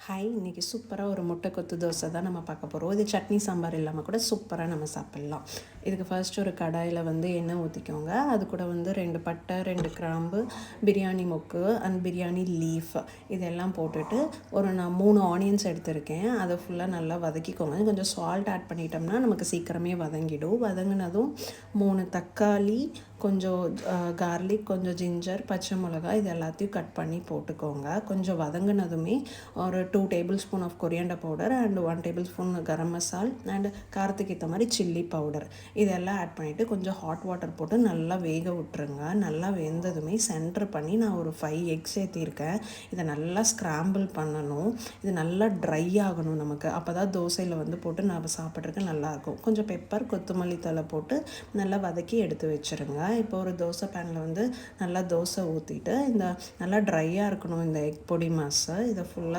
Hi, இன்றைக்கி சூப்பராக ஒரு முட்டை கொத்து தோசை தான் நம்ம பார்க்க போகிறோம். இது சட்னி சாம்பார் இல்லாமல் கூட சூப்பராக நம்ம சாப்பிட்லாம். இதுக்கு ஃபர்ஸ்ட் ஒரு கடாயில் எண்ணெய் ஊற்றிக்கோங்க. அது கூட 2 பட்டை, 2 கிராம்பு, பிரியாணி மொக்கு அண்ட் பிரியாணி லீஃப் இதெல்லாம் போட்டுட்டு நான் 3 ஆனியன்ஸ் எடுத்திருக்கேன். அதை ஃபுல்லாக நல்லா வதக்கிக்கோங்க. கொஞ்சம் சால்ட் ஆட் பண்ணிட்டோம்னா நமக்கு சீக்கிரமே வதங்கிடும். வதங்கினதும் 3 தக்காளி, கொஞ்சம் கார்லிக், கொஞ்சம் ஜிஞ்சர், பச்சை மிளகாய் இது எல்லாத்தையும் கட் பண்ணி போட்டுக்கோங்க. கொஞ்சம் வதங்கினதுமே ஒரு 2 table spoon of coriander powder and 1 table spoon garam masala and காரத்துக்கு ஏற்ற மாதிரி சில்லி பவுடர் இதெல்லாம் ஆட் பண்ணிவிட்டு கொஞ்சம் ஹாட் வாட்டர் போட்டு நல்லா வேக விட்டுருங்க. நல்லா வெந்ததுமே சென்டர் பண்ணி நான் ஒரு 5 எக்ஸ் ஏற்றிருக்கேன். இதை நல்லா ஸ்க்ராம்பிள் பண்ணணும். இது நல்லா ட்ரை ஆகணும் நமக்கு. அப்போ தான் தோசையில் போட்டு நம்ம சாப்பிட்றதுக்கு நல்லாயிருக்கும். கொஞ்சம் பெப்பர், கொத்தமல்லி தழை போட்டு நல்லா வதக்கி எடுத்து வச்சுருங்க. இப்போ ஒரு தோசை பேனில் நல்லா தோசை ஊற்றிட்டு நல்லா ட்ரையாக இருக்கணும் இந்த எக் பொடி மாஸை. இதை ஃபுல்லாக